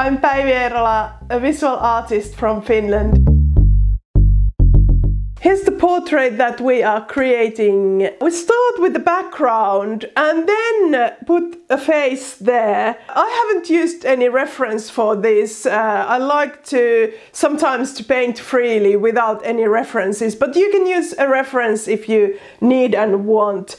I'm Päivi Eerola, a visual artist from Finland. Here's the portrait that we are creating. We start with the background and then put a face there. I haven't used any reference for this. I like to sometimes to paint freely without any references, but you can use a reference if you need and want.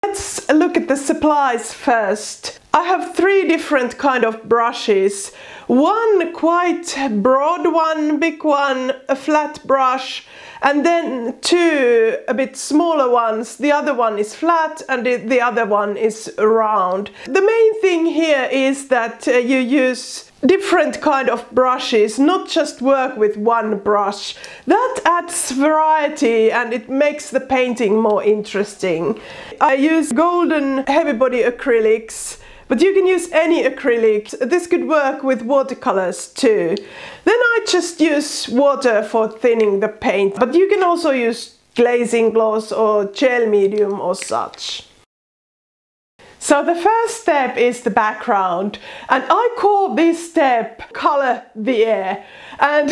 Let's look at the supplies first. I have 3 different kind of brushes. One quite broad one, big one, a flat brush, and then 2 a bit smaller ones. The other one is flat and the other one is round. The main thing here is that you use different kind of brushes, not just work with one brush. That adds variety and it makes the painting more interesting. I use golden heavy body acrylics, but you can use any acrylic. This could work with watercolors too. Then I just use water for thinning the paint, but you can also use glazing gloss or gel medium or such. So the first step is the background, and I call this step color the air. And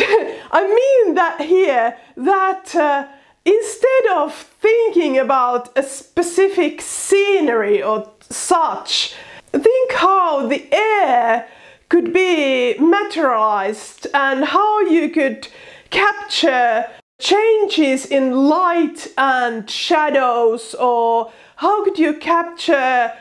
I mean that here, that instead of thinking about a specific scenery or such, think how the air could be materialized and how you could capture changes in light and shadows, or how could you capture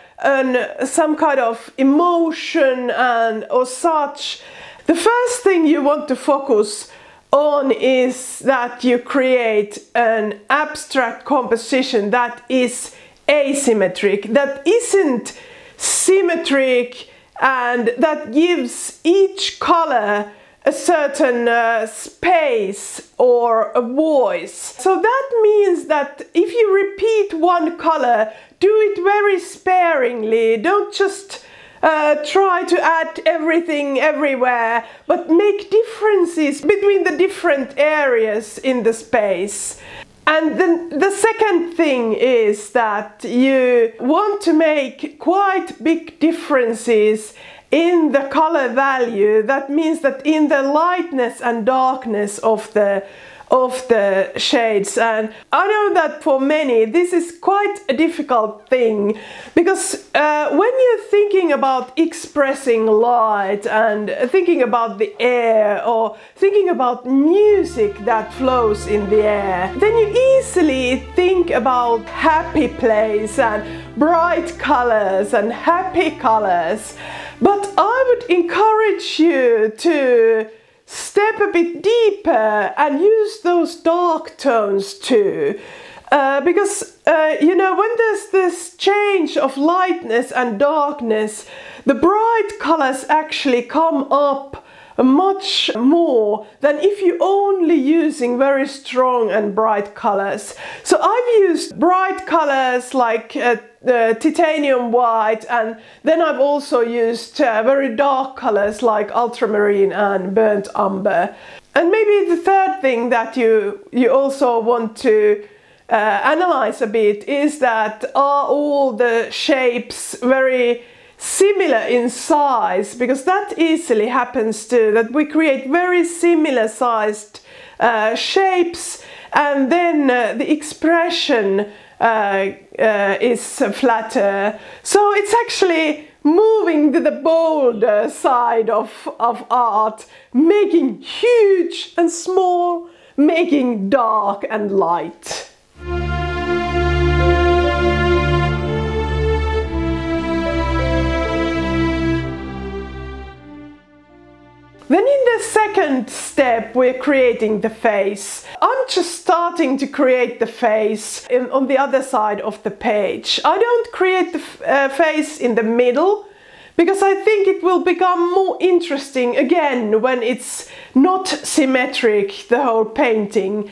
some kind of emotion and or such. The first thing you want to focus on is that you create an abstract composition that is asymmetric, that isn't symmetric, and that gives each color a certain space or a voice. So that means that if you repeat one color, do it very sparingly. Don't just try to add everything everywhere, but make differences between the different areas in the space. And then the second thing is that you want to make quite big differences in the color value. That means that in the lightness and darkness of the shades. And I know that for many this is quite a difficult thing, because when you're thinking about expressing light and thinking about the air or thinking about music that flows in the air, then you easily think about happy place and bright colors and happy colors. But I would encourage you to step a bit deeper and use those dark tones too. Because, you know, when there's this change of lightness and darkness, the bright colors actually come up much more than if you're only using very strong and bright colors. So I've used bright colors like the titanium white, and then I've also used very dark colors like ultramarine and burnt umber. And maybe the third thing that you also want to analyze a bit is that are all the shapes very similar in size, because that easily happens too, that we create very similar sized shapes, and then the expression is flatter. So it's actually moving to the bolder side of art, making huge and small, making dark and light. Then in the second step, we're creating the face. I'm just starting to create the face on the other side of the page. I don't create the face in the middle, because I think it will become more interesting again when it's not symmetric, the whole painting.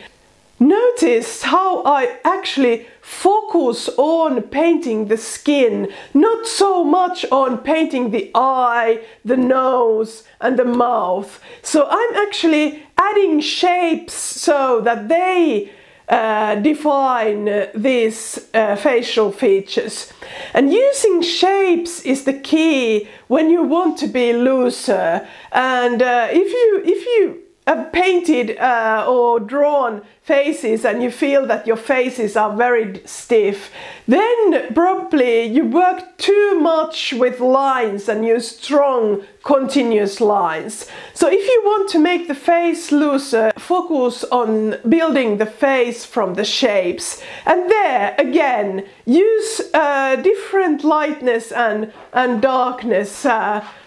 Notice how I actually focus on painting the skin, not so much on painting the eye, the nose and the mouth. So I'm actually adding shapes so that they define these facial features. And using shapes is the key when you want to be looser. And if you have painted or drawn faces and you feel that your faces are very stiff, then probably you work too much with lines and use strong continuous lines. So if you want to make the face looser, focus on building the face from the shapes. And there again, use different lightness and darkness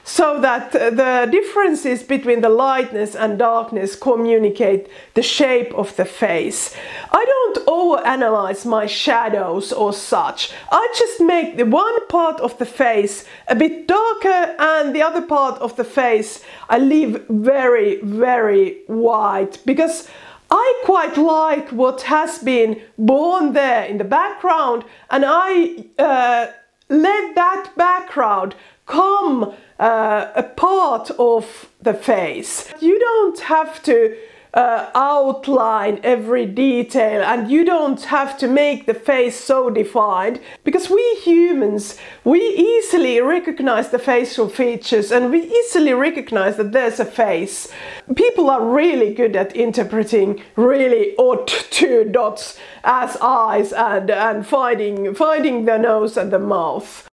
so that the differences between the lightness and darkness communicate the shape of the face. I don't overanalyze my shadows or such. I just make the one part of the face a bit darker and the other part of the face I leave very, very white, because I quite like what has been born there in the background, and I let that background come a part of the face. You don't have to outline every detail, and you don't have to make the face so defined, because we humans, we easily recognize the facial features and we easily recognize that there's a face. People are really good at interpreting really odd two dots as eyes and finding the nose and the mouth.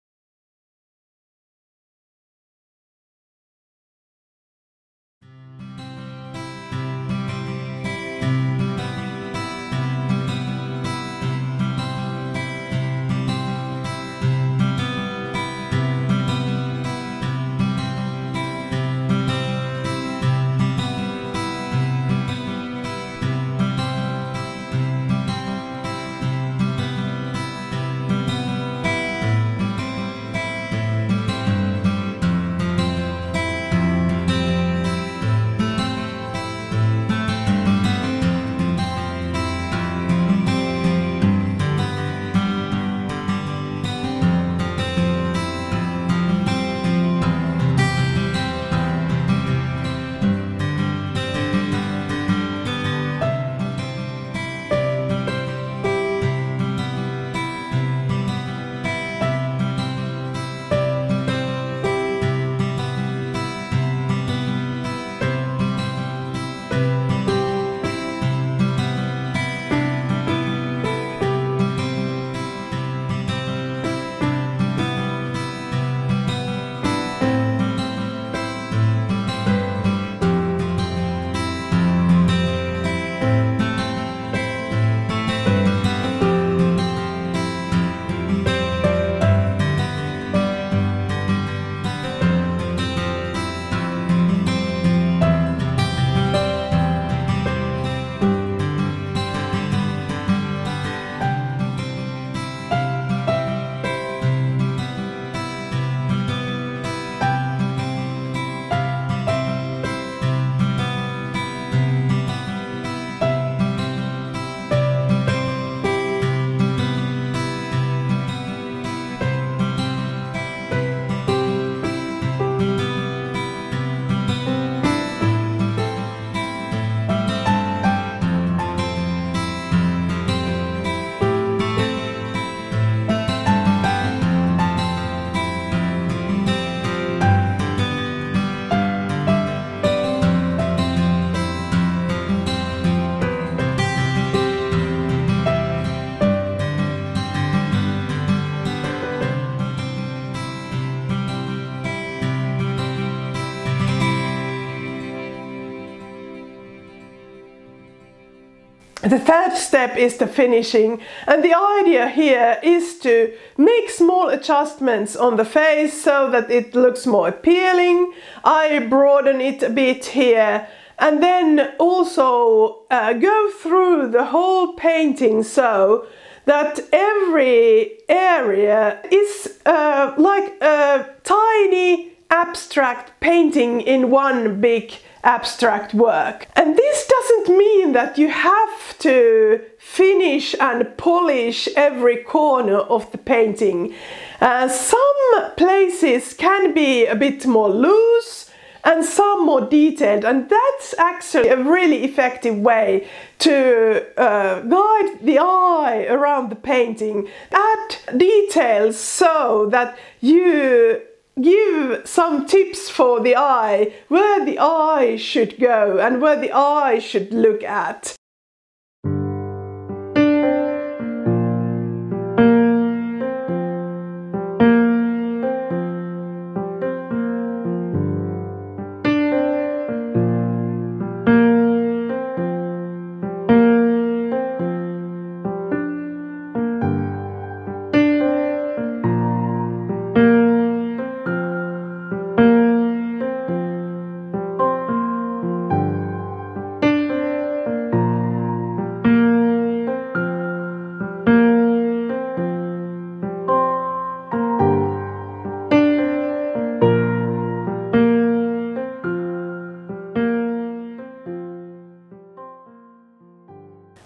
The third step is the finishing, and the idea here is to make small adjustments on the face so that it looks more appealing. I broaden it a bit here, and then also go through the whole painting so that every area is like a tiny abstract painting in one big abstract work. And this doesn't mean that you have to finish and polish every corner of the painting. Some places can be a bit more loose, and some more detailed, and that's actually a really effective way to guide the eye around the painting. Add details so that you give some tips for the eye, where the eye should go and where the eye should look at.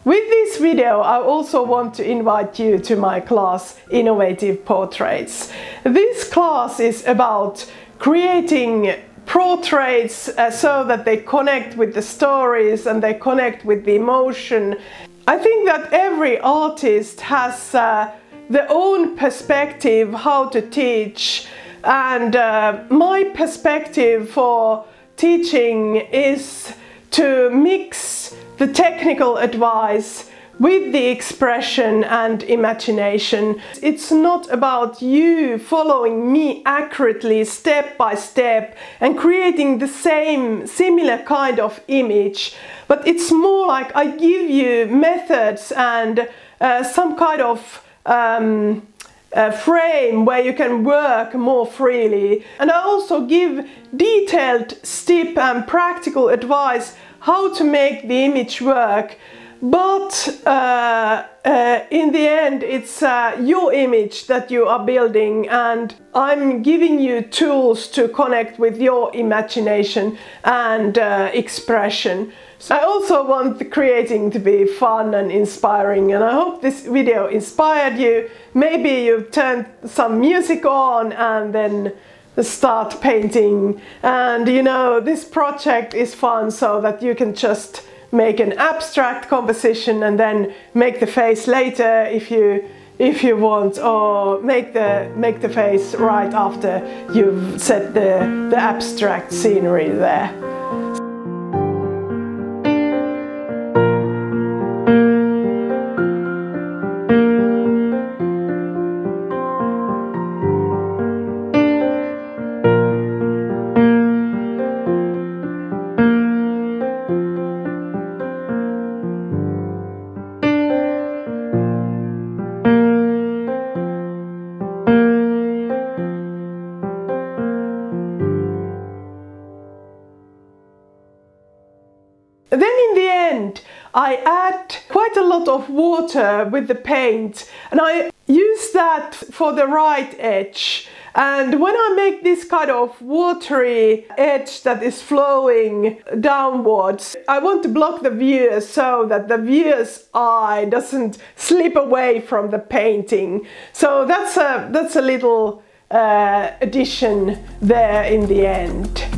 With this video, I also want to invite you to my class, Innovative Portraits. This class is about creating portraits so that they connect with the stories and they connect with the emotion. I think that every artist has their own perspective how to teach, and my perspective for teaching is to mix the technical advice with the expression and imagination. It's not about you following me accurately step by step and creating the similar kind of image, but it's more like I give you methods and some kind of frame where you can work more freely. And I also give detailed step and practical advice how to make the image work, but in the end it's your image that you are building, and I'm giving you tools to connect with your imagination and expression. So I also want the creating to be fun and inspiring, and I hope this video inspired you. Maybe you've turned some music on and then start painting, and you know, this project is fun so that you can just make an abstract composition and then make the face later if you want, or make the face right after you've set the abstract scenery there. Then in the end, I add quite a lot of water with the paint, and I use that for the right edge. And when I make this kind of watery edge that is flowing downwards, I want to block the viewer so that the viewer's eye doesn't slip away from the painting. So that's a little addition there in the end.